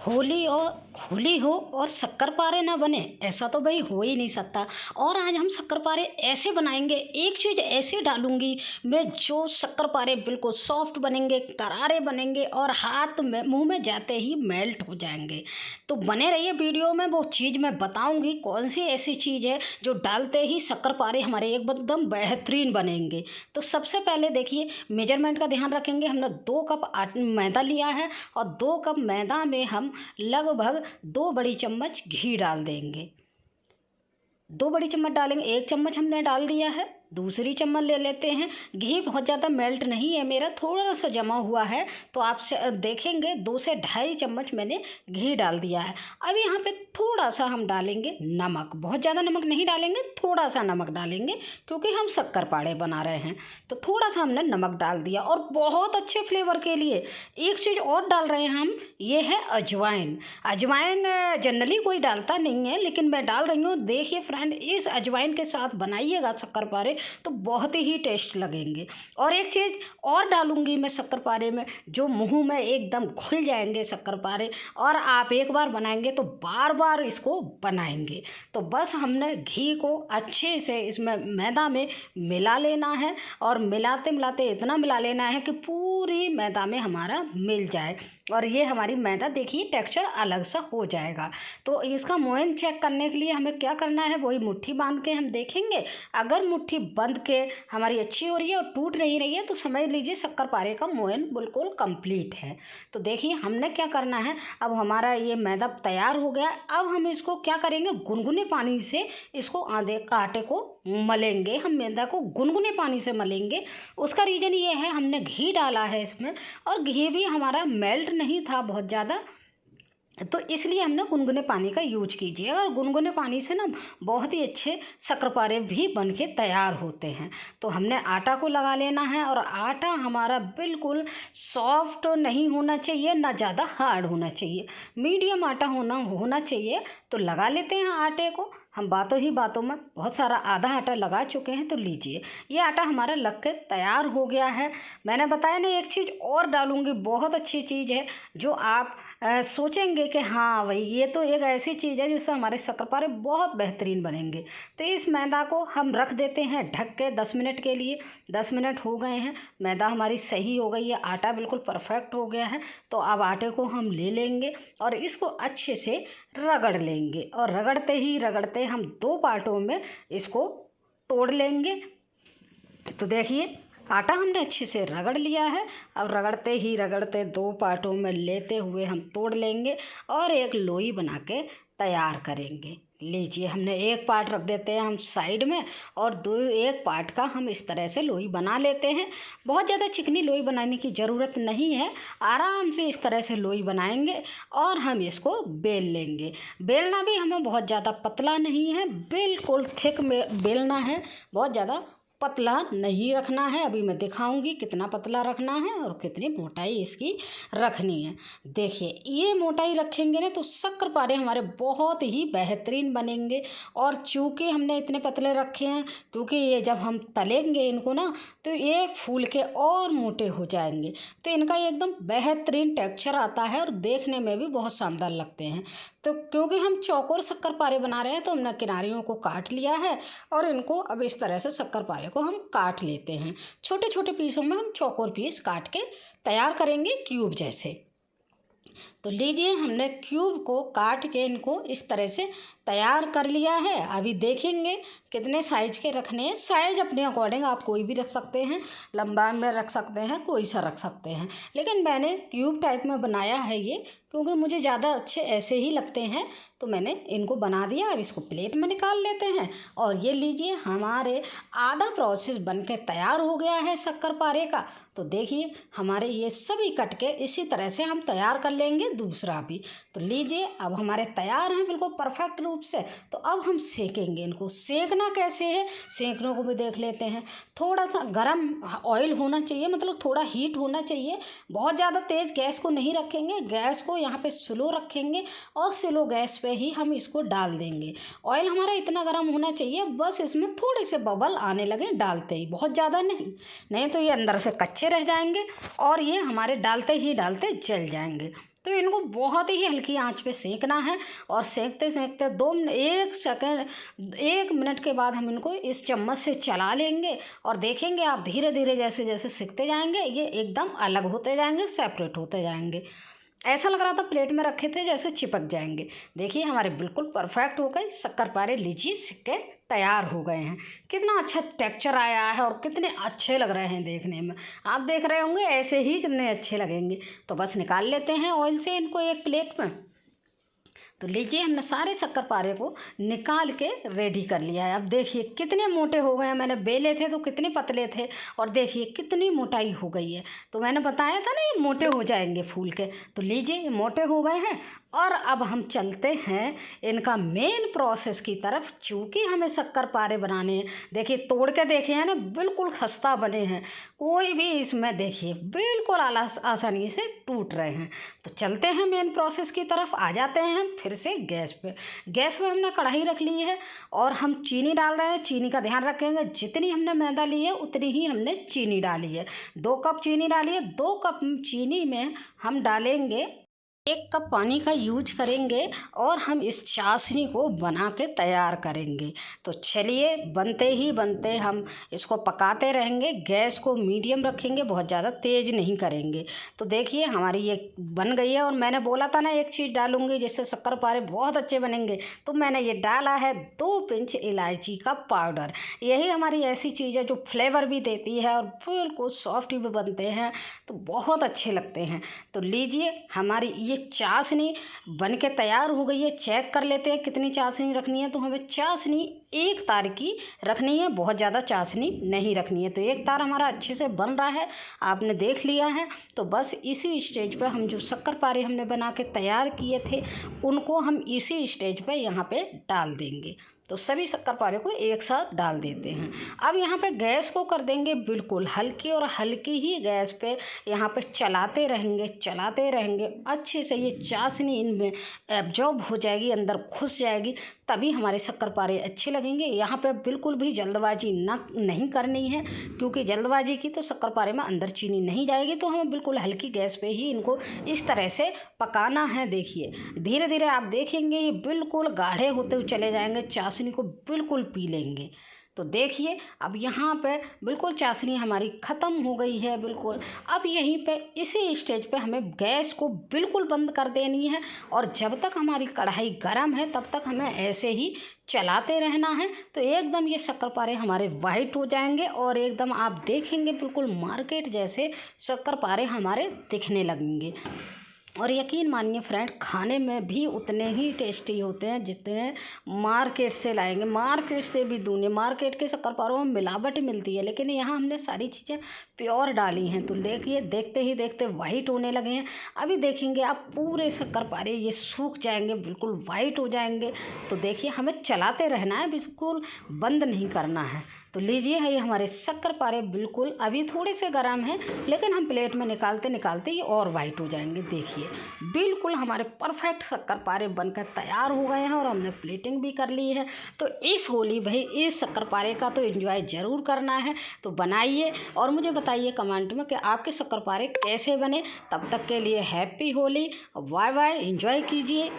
होली हो और शक्करपारे ना बने, ऐसा तो भाई हो ही नहीं सकता। और आज हम शक्करपारे ऐसे बनाएंगे, एक चीज़ ऐसी डालूंगी मैं जो शक्करपारे बिल्कुल सॉफ्ट बनेंगे, करारे बनेंगे और हाथ में मुंह में जाते ही मेल्ट हो जाएंगे। तो बने रहिए वीडियो में, वो चीज़ मैं बताऊंगी कौन सी ऐसी चीज़ है जो डालते ही शक्करपारे हमारे एकदम बेहतरीन बनेंगे। तो सबसे पहले देखिए, मेजरमेंट का ध्यान रखेंगे। हमने 2 कप मैदा लिया है और 2 कप मैदा में हम लगभग 2 बड़ी चम्मच घी डाल देंगे। 2 बड़ी चम्मच डालेंगे, 1 चम्मच हमने डाल दिया है, दूसरी चम्मच ले लेते हैं। घी बहुत ज़्यादा मेल्ट नहीं है मेरा, थोड़ा सा जमा हुआ है, तो आप देखेंगे 2 से ढाई चम्मच मैंने घी डाल दिया है। अब यहाँ पे थोड़ा सा हम डालेंगे नमक, बहुत ज़्यादा नमक नहीं डालेंगे, थोड़ा सा नमक डालेंगे क्योंकि हम शक्करपारे बना रहे हैं। तो थोड़ा सा हमने नमक डाल दिया। और बहुत अच्छे फ्लेवर के लिए एक चीज़ और डाल रहे हैं हम, ये है अजवाइन। अजवाइन जनरली कोई डालता नहीं है, लेकिन मैं डाल रही हूँ। देखिए फ्रेंड, इस अजवाइन के साथ बनाइएगा शक्करपारे तो बहुत ही टेस्ट लगेंगे। और एक चीज़ और डालूंगी मैं शक्करपारे में, जो मुंह में एकदम घुल जाएंगे शक्करपारे, और आप एक बार बनाएंगे तो बार बार इसको बनाएंगे। तो बस हमने घी को अच्छे से इसमें मैदा में मिला लेना है, और मिलाते मिलाते इतना मिला लेना है कि पूरी मैदा में हमारा मिल जाए। और ये हमारी मैदा देखिए टेक्सचर अलग सा हो जाएगा। तो इसका मोयन चेक करने के लिए हमें क्या करना है, वही मुट्ठी बांध के हम देखेंगे। अगर मुट्ठी बंद के हमारी अच्छी हो रही है और टूट नहीं रही है तो समझ लीजिए शक्करपारे का मोयन बिल्कुल कंप्लीट है। तो देखिए हमने क्या करना है, अब हमारा ये मैदा तैयार हो गया। अब हम इसको क्या करेंगे, गुनगुने पानी से इसको आटे को मलेंगे। हम मैदा को गुनगुने पानी से मलेंगे। उसका रीज़न ये है, हमने घी डाला है इसमें, और घी भी हमारा मेल्ट नहीं था बहुत ज़्यादा, तो इसलिए हमने गुनगुने पानी का यूज कीजिए। और गुनगुने पानी से ना बहुत ही अच्छे शक्करपारे भी बन के तैयार होते हैं। तो हमने आटा को लगा लेना है, और आटा हमारा बिल्कुल सॉफ्ट नहीं होना चाहिए, ना ज़्यादा हार्ड होना चाहिए, मीडियम आटा होना चाहिए। तो लगा लेते हैं आटे को। हम बातों ही बातों में बहुत सारा आधा आटा लगा चुके हैं। तो लीजिए, ये आटा हमारा लग के तैयार हो गया है। मैंने बताया ना, एक चीज़ और डालूंगी, बहुत अच्छी चीज़ है जो आप सोचेंगे कि हाँ भाई ये तो एक ऐसी चीज़ है जिससे हमारे शक्करपारे बहुत बेहतरीन बनेंगे। तो इस मैदा को हम रख देते हैं ढक के 10 मिनट के लिए। 10 मिनट हो गए हैं, मैदा हमारी सही हो गई है, आटा बिल्कुल परफेक्ट हो गया है। तो अब आटे को हम ले लेंगे और इसको अच्छे से रगड़ लेंगे, और रगड़ते ही रगड़ते हम 2 पार्टों में इसको तोड़ लेंगे। तो देखिए, आटा हमने अच्छे से रगड़ लिया है। अब रगड़ते ही रगड़ते 2 पार्टों में लेते हुए हम तोड़ लेंगे और एक लोई बना के तैयार करेंगे। लीजिए, हमने एक पार्ट रख देते हैं हम साइड में, और एक पार्ट का हम इस तरह से लोई बना लेते हैं। बहुत ज़्यादा चिकनी लोई बनाने की ज़रूरत नहीं है, आराम से इस तरह से लोई बनाएंगे और हम इसको बेल लेंगे। बेलना भी हमें बहुत ज़्यादा पतला नहीं है, बिल्कुल थिक में बेलना है, बहुत ज़्यादा पतला नहीं रखना है। अभी मैं दिखाऊंगी कितना पतला रखना है और कितनी मोटाई इसकी रखनी है। देखिए, ये मोटाई रखेंगे ना तो शक्करपारे हमारे बहुत ही बेहतरीन बनेंगे। और चूँकि हमने इतने पतले रखे हैं, क्योंकि ये जब हम तलेंगे इनको ना तो ये फूल के और मोटे हो जाएंगे, तो इनका एकदम बेहतरीन टेक्सचर आता है और देखने में भी बहुत शानदार लगते हैं। तो क्योंकि हम चौकोर शक्करपारे बना रहे हैं तो हमने किनारियों को काट लिया है, और इनको अब इस तरह से शक्करपारे को हम काट लेते हैं। छोटे छोटे पीसों में हम चौकोर पीस काट के तैयार करेंगे क्यूब जैसे। तो लीजिए, हमने क्यूब को काट के इनको इस तरह से तैयार कर लिया है। अभी देखेंगे कितने साइज के रखने हैं। साइज अपने अकॉर्डिंग आप कोई भी रख सकते हैं, लंबा में रख सकते हैं, कोई सा रख सकते हैं, लेकिन मैंने ट्यूब टाइप में बनाया है ये, क्योंकि मुझे ज़्यादा अच्छे ऐसे ही लगते हैं, तो मैंने इनको बना दिया। अब इसको प्लेट में निकाल लेते हैं। और ये लीजिए, हमारे आधा प्रोसेस बन के तैयार हो गया है शक्करपारे का। तो देखिए, हमारे ये सभी कट के इसी तरह से हम तैयार कर लेंगे दूसरा भी। तो लीजिए, अब हमारे तैयार हैं बिल्कुल परफेक्ट रूप से। तो अब हम सेकेंगे इनको। सेकना कैसे है, सेकने को भी देख लेते हैं। थोड़ा सा गरम ऑयल होना चाहिए, मतलब थोड़ा हीट होना चाहिए। बहुत ज़्यादा तेज़ गैस को नहीं रखेंगे, गैस को यहाँ पे स्लो रखेंगे, और स्लो गैस पे ही हम इसको डाल देंगे। ऑयल हमारा इतना गर्म होना चाहिए, बस इसमें थोड़े से बबल आने लगे डालते ही, बहुत ज़्यादा नहीं, नहीं तो ये अंदर से कच्चे रह जाएंगे और ये हमारे डालते ही डालते जल जाएंगे। तो इनको बहुत ही हल्की आंच पे सेकना है और सेकते सेकते 1 मिनट के बाद हम इनको इस चम्मच से चला लेंगे और देखेंगे आप धीरे धीरे जैसे जैसे सिकते जाएंगे ये एकदम अलग होते जाएंगे, सेपरेट होते जाएंगे। ऐसा लग रहा था प्लेट में रखे थे जैसे चिपक जाएंगे। देखिए हमारे बिल्कुल परफेक्ट हो गए शक्करपारे, लीजिए सिक्के तैयार हो गए हैं। कितना अच्छा टेक्सचर आया है और कितने अच्छे लग रहे हैं देखने में। आप देख रहे होंगे ऐसे ही कितने अच्छे लगेंगे। तो बस निकाल लेते हैं ऑयल से इनको एक प्लेट में। तो लीजिए हमने सारे शक्करपारे को निकाल के रेडी कर लिया है। अब देखिए कितने मोटे हो गए हैं। मैंने बेले थे तो कितने पतले थे और देखिए कितनी मोटाई हो गई है। तो मैंने बताया था ना ये मोटे हो जाएंगे फूल के। तो लीजिए ये मोटे हो गए हैं और अब हम चलते हैं इनका मेन प्रोसेस की तरफ। चूँकि हमें शक्करपारे बनाने हैं, देखिए तोड़ के देखे हैं ना बिल्कुल खस्ता बने हैं, कोई भी इसमें देखिए बिल्कुल आसानी से टूट रहे हैं। तो चलते हैं मेन प्रोसेस की तरफ। आ जाते हैं हम फिर से गैस पे। गैस पे हमने कढ़ाई रख ली है और हम चीनी डाल रहे हैं। चीनी का ध्यान रखेंगे, जितनी हमने मैदा ली है उतनी ही हमने चीनी डाली है। 2 कप चीनी डाली है। 2 कप चीनी में हम डालेंगे 1 कप पानी का यूज करेंगे और हम इस चाशनी को बना के तैयार करेंगे। तो चलिए बनते ही बनते हम इसको पकाते रहेंगे। गैस को मीडियम रखेंगे, बहुत ज़्यादा तेज़ नहीं करेंगे। तो देखिए हमारी ये बन गई है और मैंने बोला था ना एक चीज़ डालूंगी जिससे शक्करपारे बहुत अच्छे बनेंगे। तो मैंने ये डाला है 2 पिंच इलायची का पाउडर। यही हमारी ऐसी चीज़ है जो फ्लेवर भी देती है और बिल्कुल सॉफ्ट भी बनते हैं, तो बहुत अच्छे लगते हैं। तो लीजिए हमारी ये चाशनी बन के तैयार हो गई है। चेक कर लेते हैं कितनी चाशनी रखनी है। तो हमें चाशनी 1 तार की रखनी है, बहुत ज़्यादा चाशनी नहीं रखनी है। तो 1 तार हमारा अच्छे से बन रहा है, आपने देख लिया है। तो बस इसी स्टेज पे हम जो शक्करपारे हमने बना के तैयार किए थे उनको हम इसी स्टेज पे यहाँ पे डाल देंगे। तो सभी शक्करपारे को एक साथ डाल देते हैं। अब यहाँ पे गैस को कर देंगे बिल्कुल हल्की और हल्की ही गैस पे यहाँ पे चलाते रहेंगे अच्छे से। ये चाशनी इनमें एब्जॉर्ब हो जाएगी, अंदर घुस जाएगी, तभी हमारे शक्करपारे अच्छे लगेंगे। यहाँ पे बिल्कुल भी जल्दबाजी नहीं करनी है, क्योंकि जल्दबाजी की तो शक्करपारे में अंदर चीनी नहीं जाएगी। तो हमें बिल्कुल हल्की गैस पे ही इनको इस तरह से पकाना है। देखिए धीरे धीरे आप देखेंगे ये बिल्कुल गाढ़े होते हुए चले जाएंगे, चाशनी को बिल्कुल पी लेंगे। तो देखिए अब यहाँ पे बिल्कुल चाशनी हमारी ख़त्म हो गई है बिल्कुल। अब यहीं पे इसी स्टेज पे हमें गैस को बिल्कुल बंद कर देनी है और जब तक हमारी कढ़ाई गर्म है तब तक हमें ऐसे ही चलाते रहना है। तो एकदम ये शक्करपारे हमारे वाइट हो जाएंगे और एकदम आप देखेंगे बिल्कुल मार्केट जैसे शक्करपारे हमारे दिखने लगेंगे। और यकीन मानिए फ्रेंड खाने में भी उतने ही टेस्टी होते हैं जितने मार्केट से लाएंगे। मार्केट से भी दूनी, मार्केट के शक्करपारों में मिलावट मिलती है, लेकिन यहाँ हमने सारी चीज़ें प्योर डाली हैं। तो देखिए देखते ही देखते वाइट होने लगे हैं। अभी देखेंगे आप पूरे शक्करपारे ये सूख जाएंगे, बिल्कुल वाइट हो जाएंगे। तो देखिए हमें चलाते रहना है, बिल्कुल बंद नहीं करना है। तो लीजिए है ये हमारे शक्करपारे बिल्कुल अभी थोड़े से गर्म हैं, लेकिन हम प्लेट में निकालते निकालते ये और वाइट हो जाएंगे। देखिए बिल्कुल हमारे परफेक्ट शक्करपारे बनकर तैयार हो गए हैं और हमने प्लेटिंग भी कर ली है। तो इस होली भाई इस शक्करपारे का तो एंजॉय ज़रूर करना है। तो बनाइए और मुझे बताइए कमेंट में कि आपके शक्करपारे कैसे बने। तब तक के लिए happy Holi, bye bye, enjoy कीजिए।